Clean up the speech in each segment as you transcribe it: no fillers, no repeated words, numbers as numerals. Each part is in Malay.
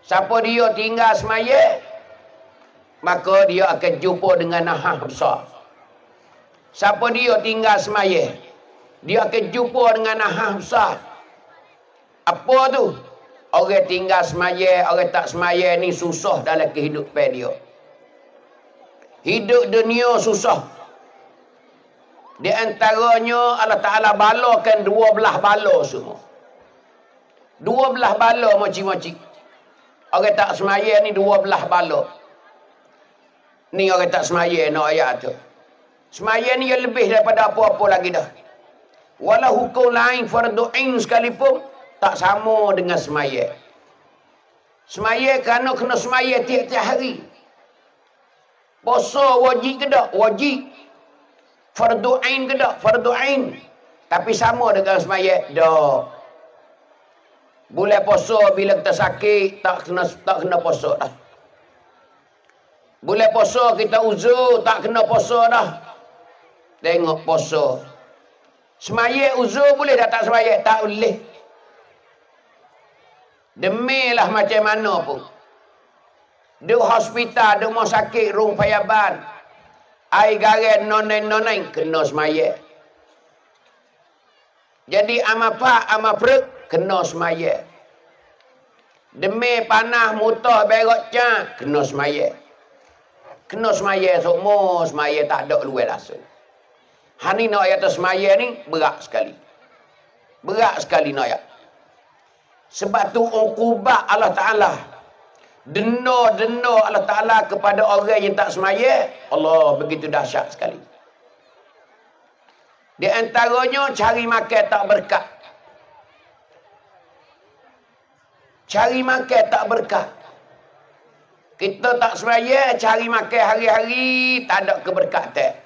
Siapa dia tinggal semaya, maka dia akan jumpa dengan nahas besar. Siapa dia tinggal semaya, dia akan jumpa dengan nahas besar. Apa tu? Orang tinggal semaya, orang tak semaya ni susah dalam kehidupan dia. Hidup dunia susah. Di antaranya Allah Ta'ala balakan 12 bala semua. 12 bala moci-moci. Orang tak semaya ni 12 bala. Ni orang tak semaya nak ayat tu. Semaya ni yang lebih daripada apa-apa lagi dah. Walau hukum lain fardu ain sekalipun tak sama dengan semaya. Semaya kerana kena semaya tiap-tiap hari. Puasa wajib ke tak? Wajib. Fardu ain ke tak? Fardu ain. Tapi sama dengan semaya? Tak. Bulan puasa bila kita sakit tak kena puasa dah. Bulan puasa kita uzur tak kena puasa dah. Tengok puasa. Semaya uzur boleh tak semaya? Tak boleh. Demilah macam mana pun. Di hospital, di rumah sakit, rumah payaban. Air garam nonen kena semaya. Jadi amapak, amaprek kena semaya. Demi panah mutah berok cak kena semaya. Kena semaya semua, semaya tak ada luar langsung. Hani nak ayat semaya ni berat sekali. Berat sekali nak ayat. Sebab tu uqubat Allah Ta'ala. Dena Allah Ta'ala kepada orang yang tak semaya. Allah begitu dahsyat sekali. Di antaranya cari makan tak berkat. Cari makan tak berkat. Kita tak semaya, cari makan hari-hari, tak ada keberkatan.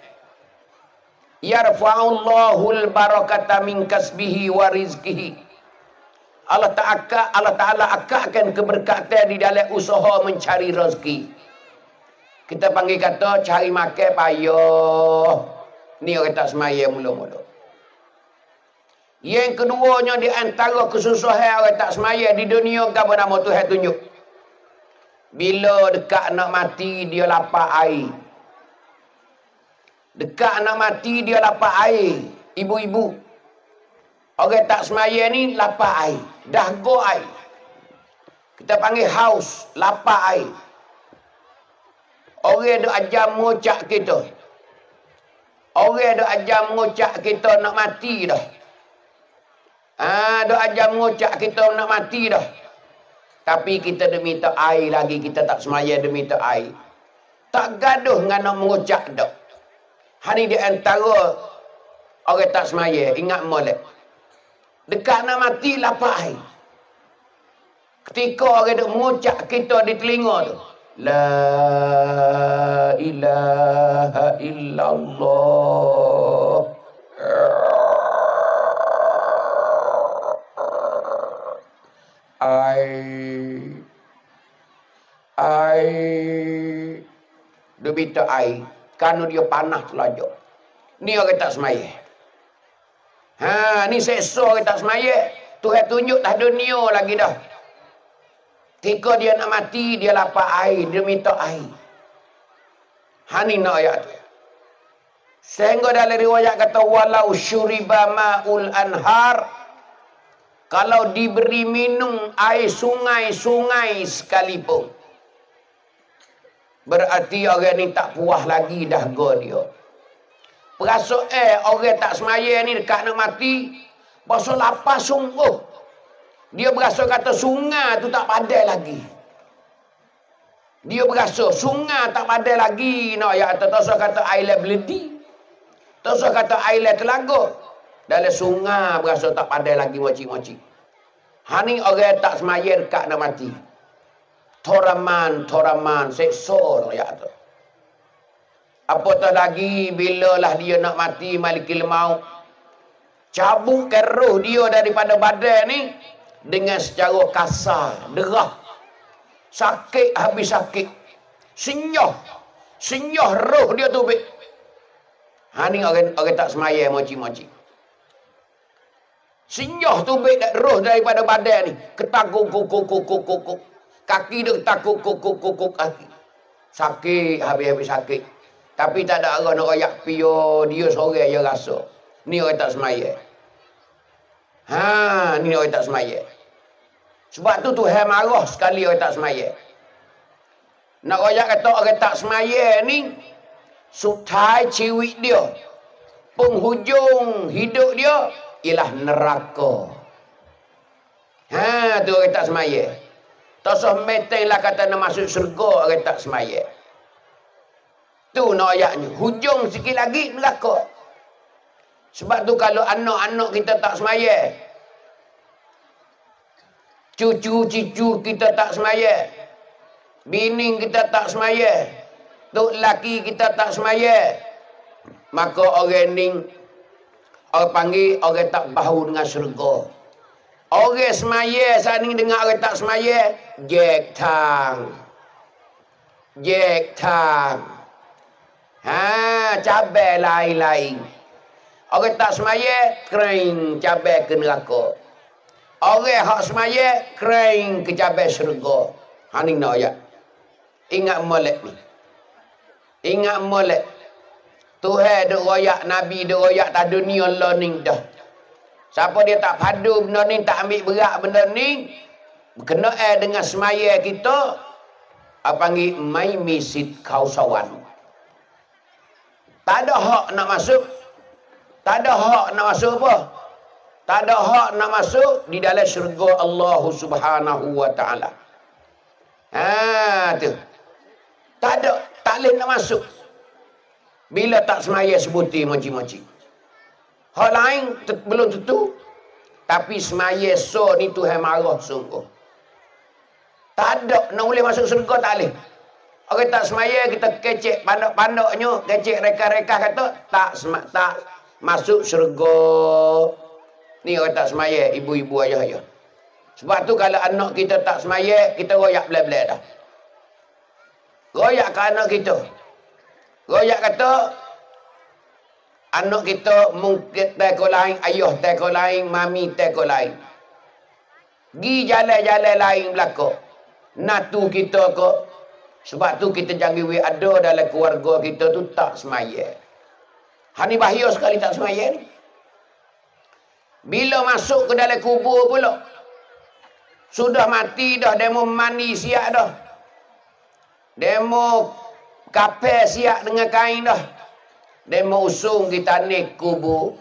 Yarfa'ullahul barakata min kasbihi wa rizkihi. Allah Ta'ala akakkan keberkatan di dalam usaha mencari rezeki. Kita panggil kata cari makan payah. Ni orang tak semaya mula-mula. Yang keduanya di antara kesusahan orang tak semaya di dunia, apa nama Tuhan tunjuk? Bila dekat nak mati dia lapar air. Dekat nak mati dia lapar air. Ibu-ibu. Orang tak semaya ni lapar air. Dahaga air. Kita panggil haus. Lapar air. Orang duk ajar mengucap kita. Orang duk ajar mengucap kita nak mati dah. Duk ajar mengucap kita nak mati dah. Tapi kita dah minta air lagi. Kita tak semaya dah minta air. Tak gaduh dengan nak mengucap dah. Hari di antara orang tak semaya. Ingat molek. Dekat nak mati lapar air. Ketika orang duk mengucap kita di telinga tu. La ilaha illallah. Air. Dia minta air. Kerana dia panas telajak. Ni orang tak semaya. Ni seksa orang tak semaya. Tuhan tunjuk dah dunia lagi dah. Ketika dia nak mati, dia lapar air. Dia minta air. Ni nak ayat tu. Sehingga dalam riwayat kata, walau syuriba ma'ul anhar. Kalau diberi minum air sungai-sungai sekalipun. Berarti orang ni tak puas lagi dahaga dia. Perasaan orang tak semaya ni dekat nak mati. Pasal lapar sungguh. Dia berasa kata sungai tu tak padai lagi. Dia berasa sungai tak padai lagi. Nak ya atau kata air beledi. Atau kata air telaga. Dalam sungai berasa tak padai lagi moci-moci. Ni orang tak semaya dekat nak mati. Toraman, seksa ya tu. Apatah lagi bila lah dia nak mati malikil maut. Cabutkan roh dia daripada badan ni dengan secara kasar, derah. Sakit habis sakit. Senyah roh dia tu. Ni orang tak semaya moci-moci. Senyah tu roh daripada badan ni. Ketaguk. Kaki dia takut kuk kaki. Sakit, habis-habis sakit. Tapi tak ada orang nak royak pio, dia sore dia rasa. Ni orang tak semaya. Ni orang tak semaya. Sebab tu Tuhan marah sekali orang tak semaya. Nak royak kata orang tak semaya ni, sutai ciwik dia, penghujung hidup dia ialah neraka. Tu orang tak semaya. Tak usah meteng lah kata nak masuk syurga orang tak semaya. Tu nak ayatnya. Hujung sikit lagi neraka. Sebab tu kalau anak-anak kita tak semaya, cucu-cucu kita tak semaya, bini kita tak semaya, tok laki kita tak semaya, maka orang ni orang panggil orang tak bahu dengan syurga. Orang semaya saat ni dengar orang tak semaya, Jack Tang. Cabai lain-lain. Orang tak semaya, kering cabai ke neraka. Orang hak semaya, kering ke cabai syurga. Ni nak ayat. Ingat molek ni. Ingat molek. Tuhan duk royak, Nabi duk royak tak dunia learning dah. Siapa dia tak padu benda ni, tak ambil berat benda ni, berkenaan dengan semaya kita, apa panggil mai misit kausawan. Tak ada hak nak masuk. Tak ada hak nak masuk apa? Tak ada hak nak masuk di dalam syurga Allah Subhanahu wa taala. Tu. Tak ada, tak boleh nak masuk. Bila tak semaya sebuti moci-moci. Hal lain belum tentu. Tapi semaya so ni Tuhan marah sungguh. Tak ada nak boleh masuk syurga, tak boleh. Orang tak semaya kita kecek pandok-pandoknya, kecek reka-reka kata tak masuk syurga. Ni orang tak semaya, ibu-ibu ayah-ayah. Sebab tu kalau anak kita tak semaya, kita royak belai-belai dah. Royak ke anak kita. Royak kata anak kita mungkin teko lain, ayah teko lain, mami teko lain. Gi jalan-jalan lain belaka. Natu kita ke. Sebab tu kita jangan ada dalam keluarga kita tu tak semaya. Ni bahaya sekali tak semaya ni. Bila masuk ke dalam kubur pula, sudah mati dah, demo mandi siap dah. Demo kapel siap dengan kain dah. Dia mau usung kita ni kubur.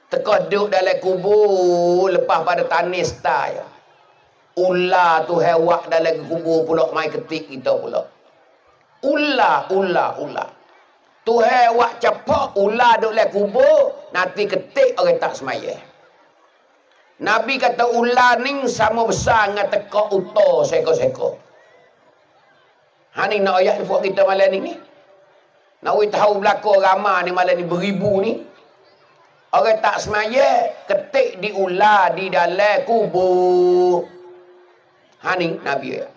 Teka duduk dalam kubur. Lepas pada tanis tak ya. Ular tu hewak dalam kubur pula. Mai ketik kita pula. Ular. Tu hewak cepat. Ular duduk dalam kubur. Nanti ketik orang tak semaya. Nabi kata ular ni sama besar dengan teka uta seko-seko. Ni nak ayat buat kita malam ni. Nak tahu belakang ramah ni malam ni beribu ni. Orang tak semaya, ketik di ular di dalam kubur. Ni Nabi ya.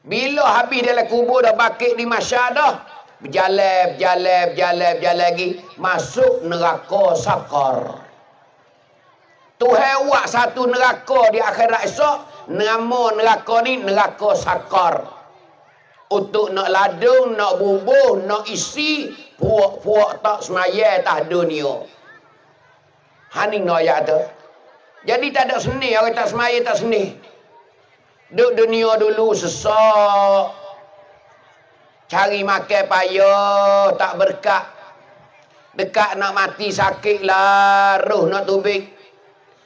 Bila habis dalam kubur dah bakit di masyarakat dah. Berjalan lagi. Masuk neraka sakar. Tuhan buat satu neraka di akhirat esok. Nama neraka ni neraka sakar. Untuk nak ladung, nak bubuh, nak isi puak-puak tak semaya tak dunia. Ni nak ayat tu. Jadi tak ada seni, orang tak semaya tak seni. Duk dunia dulu sesak. Cari makan payah, tak berkat. Dekat nak mati sakit lah, roh nak tubik.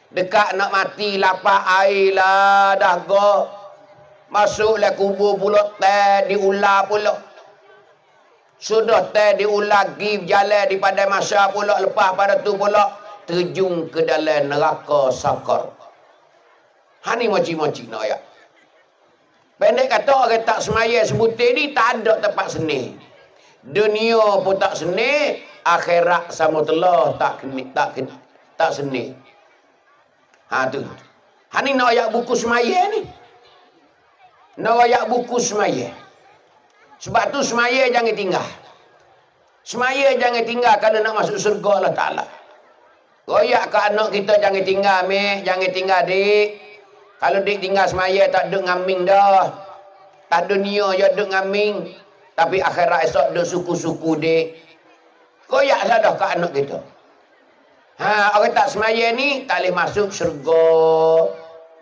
Dekat nak mati lapar air lah, dah go. Masuklah kubur pula, teh diular pula. Sudah teh diular, pergi berjalan di padai masa pula. Lepas pada tu pula, terjun ke dalam neraka sakar. Ni moci-moci nak ayat. Pendek kata orang tak semaya sebutir ni, tak ada tempat seni. Dunia pun tak seni, akhirat sama telah tak seni. Tu. Ni nak ayat buku semaya ni. Nak royak buku semaya. Sebab tu semaya jangan tinggal. Semaya jangan tinggal kalau nak masuk surga Allah Ta'ala. Royak ke anak kita jangan tinggal, Mek. Jangan tinggal, Dik. Kalau dia tinggal semaya tak duk ngaming dah. Tak dunia je duk ngaming. Tapi akhirat esok duk suku-suku dek. Koyak sadah ke anak kita. Orang tak semaya ni tak boleh masuk syurga.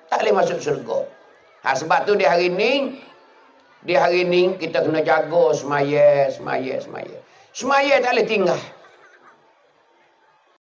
Tak boleh masuk syurga. Sebab tu di hari ni kita kena jaga semaya. Semaya tak boleh tinggal.